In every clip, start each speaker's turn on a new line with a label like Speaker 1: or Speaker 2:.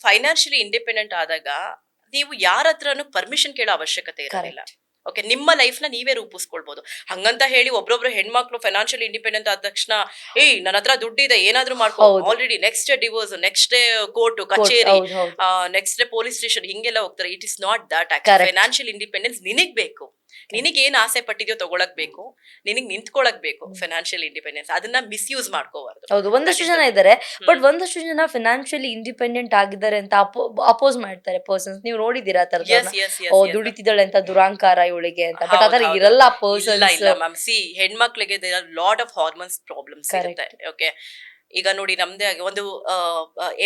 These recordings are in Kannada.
Speaker 1: ಫೈನಾನ್ಷಿಯಲಿ ಇಂಡಿಪೆಂಡೆಂಟ್ ಆದಾಗ ನೀವು ಯಾರ ಹತ್ರನು ಪರ್ಮಿಷನ್ ಕೇಳೋ ಅವಶ್ಯಕತೆ ಇರೋದಿಲ್ಲ.
Speaker 2: ಕರೆಕ್ಟ್.
Speaker 1: ಓಕೆ, ನಿಮ್ಮ ಲೈಫ್ ನ ನೀವೇ ರೂಪಿಸ್ಕೊಳ್ಬಹುದು. ಹಂಗಂತ ಹೇಳಿ ಒಬ್ರೊಬ್ರು ಹೆಣ್ಮಕ್ಳು ಫೈನಾನ್ಷಿಯಲ್ ಇಂಡಿಪೆಂಡೆಂಟ್ ಆದ ತಕ್ಷಣ ನನ್ನ ಹತ್ರ ದುಡ್ಡಿದೆ ಏನಾದ್ರೂ ಮಾಡ್ಕೋ,
Speaker 2: ಹೌದು.
Speaker 1: Already next day divorce, next day court
Speaker 2: court.
Speaker 1: ಕಚೇರಿ,
Speaker 2: ಹೌದು ಹೌದು.
Speaker 1: ನೆಕ್ಸ್ಟ್ ಡೇ ಪೊಲೀಸ್ ಸ್ಟೇಷನ್, ಹಿಂಗೆಲ್ಲ ಹೋಗ್ತಾರೆ. It is not that. Actually
Speaker 2: Correct.
Speaker 1: Financial independence ನಿನಗ್ ಬೇಕು. ನಿನಗೆ ಏನ್ ಆಸೆ ಪಟ್ಟಿದ್ಯೋ ತಗೊಳಕ್ ಬೇಕು, ನಿನಗ್ ನಿಂತ್ಕೊಳಕ್ ಬೇಕು. ಫೈನಾನ್ಷಿಯಲ್ ಇಂಡಿಪೆಂಡೆನ್ಸ್ ಅದನ್ನ ಮಿಸ್ಯೂಸ್ ಮಾಡ್ಕೋಬಾರ್ದು.
Speaker 2: ಹೌದು, ಒಂದಷ್ಟು ಜನ ಇದ್ದಾರೆ. ಬಟ್ ಒಂದಷ್ಟು ಜನ ಫಿನಾನ್ಷಿಯಲಿ ಇಂಡಿಪೆಂಡೆಂಟ್ ಆಗಿದ್ದಾರೆ ಅಂತ ಅಪೋಸ್ ಮಾಡ್ತಾರೆ ಪರ್ಸನ್ಸ್. ನೀವು ನೋಡಿದೀರಾ ಆ ತರದ?
Speaker 1: ಎಸ್ ಎಸ್
Speaker 2: ಓ,
Speaker 1: ಎಸ್.
Speaker 2: ದುಡಿತಿದ್ದಾಳೆ ಅಂತ ದುರಾಂಕಾರ ಇವಳಿಗೆ ಅಂತ. ಬಟ್ ಆತರ ಇರಲ್ಲ
Speaker 1: ಇಲ್ಲ
Speaker 2: ಪರ್ಸನ್ಸ್.
Speaker 1: ಇಲ್ಲ ಮ್ಯಾಮ್, ಸಿ ಹೆಣ್ಮಕ್ಳಿಗೆ lot of hormones problems
Speaker 2: Correct.
Speaker 1: ಇರುತ್ತೆ. ಓಕೆ, ಈಗ ನೋಡಿ ನಮ್ದೇ ಒಂದು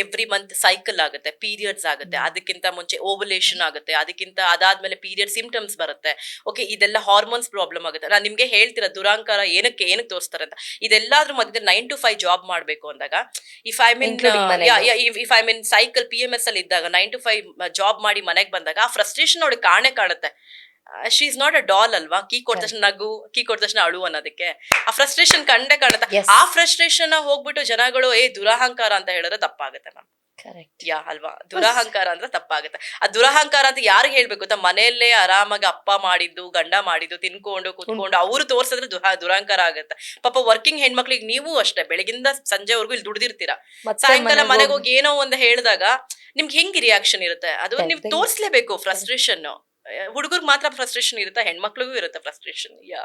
Speaker 1: ಎವ್ರಿ ಮಂತ್ ಸೈಕಲ್ ಆಗುತ್ತೆ, ಪೀರಿಯಡ್ಸ್ ಆಗುತ್ತೆ, ಅದಕ್ಕಿಂತ ಮುಂಚೆ ಓವಲೇಷನ್ ಆಗುತ್ತೆ, ಅದಕ್ಕಿಂತ ಅದಾದ್ಮೇಲೆ ಪೀರಿಯಡ್ ಸಿಂಪ್ಟಮ್ಸ್ ಬರುತ್ತೆ. ಓಕೆ, ಇದೆಲ್ಲ ಹಾರ್ಮೋನ್ಸ್ ಪ್ರಾಬ್ಲಮ್ ಆಗುತ್ತೆ. ನಾನು ನಿಮ್ಗೆ ಹೇಳ್ತೀರಾ ದುರಾಂಕಾರ ಏನಕ್ಕೆ ತೋರಿಸ್ತಾರೆ ಅಂತ. ಇದೆಲ್ಲಾದ್ರೂ ಮಧ್ಯದಲ್ಲಿ 9 to 5 ಜಾಬ್ ಮಾಡ್ಬೇಕು ಅಂದಾಗ, ಇಫ್ ಐ ಮೀನ್
Speaker 2: Including ಮನೆಗೆ.
Speaker 1: If I mean cycle PMS ಅಲ್ಲಿ ಇದ್ದಾಗ 9 to 5 ಜಾಬ್ ಮಾಡಿ ಮನೆಗೆ ಬಂದಾಗ ಆ ಫ್ರಸ್ಟ್ರೇಷನ್ ಅವಳಿಗೆ ಕಾಣುತ್ತೆ. She is not a doll ಅಲ್ವಾ? ಕೀ ಕೊಟ್ಟ ತಕ್ಷಣ ನಗು, ಕೀ ಕೊಟ್ಟ ತಕ್ಷಣ ಅಳು ಅನ್ನೋದಕ್ಕೆ ಆ ಫ್ರಸ್ಟ್ರೇಷನ್ ಕಂಡೇ ಕಾಣುತ್ತೆ.
Speaker 2: Yes.
Speaker 1: ಆ ಫ್ರಸ್ಟ್ರೇಷನ್ ಹೋಗ್ಬಿಟ್ಟು ಜನಗಳು ದುರಹಂಕಾರ ಅಂತ ಹೇಳಿದ್ರೆ ತಪ್ಪಾಗುತ್ತೆ ಮ್ಯಾಮ್.
Speaker 2: ಕರೆಕ್ಟ್.
Speaker 1: ಯಾ ಅಲ್ವಾ? ದುರಹಂಕಾರ ಅಂದ್ರೆ ತಪ್ಪಾಗುತ್ತೆ. ಆ ದುರಹಂಕಾರ ಅಂತ ಯಾರಿಗೆ ಹೇಳ್ಬೇಕು ಗೊತ್ತಾ? ಮನೆಯಲ್ಲೇ ಆರಾಮಾಗಿ ಅಪ್ಪ ಮಾಡಿದ್ದು, ಗಂಡ ಮಾಡಿದ್ದು ತಿನ್ಕೊಂಡು ಕುತ್ಕೊಂಡು ಅವ್ರು ತೋರ್ಸಿದ್ರೆ ದುರಹಂಕಾರ ಆಗುತ್ತೆ. ಪಾಪ ವರ್ಕಿಂಗ್ ಹೆಣ್ಮಕ್ಳಿಗೆ ನೀವು ಅಷ್ಟೇ ಬೆಳಗಿಂದ ಸಂಜೆವರೆಗೂ ಇಲ್ಲಿ ದುಡ್ದಿರ್ತೀರಾ,
Speaker 2: ಮತ್ತೆ
Speaker 1: ಸಾಯಂಕಾಲ
Speaker 2: ಮನೆಗ್
Speaker 1: ಮನೆಗೆ ಹೋಗಿ ಏನೋ ಒಂದು ಹೇಳಿದಾಗ ನಿಮ್ಗೆ ಹೆಂಗ್ ರಿಯಾಕ್ಷನ್ ಇರುತ್ತೆ? ಅದು ನೀವು
Speaker 2: Definitely.
Speaker 1: ತೋರ್ಸ್ಲೇಬೇಕು ಫ್ರಸ್ಟ್ರೇಷನ್. ಹುಡುಗರಿಗೆ ಮಾತ್ರ ಫ್ರಸ್ಟ್ರೇಷನ್ ಇರುತ್ತೆ, ಹೆಣ್ಮಕ್ಳಿಗೂ ಇರುತ್ತೆ ಫ್ರಸ್ಟ್ರೇಷನ್. ಯಾ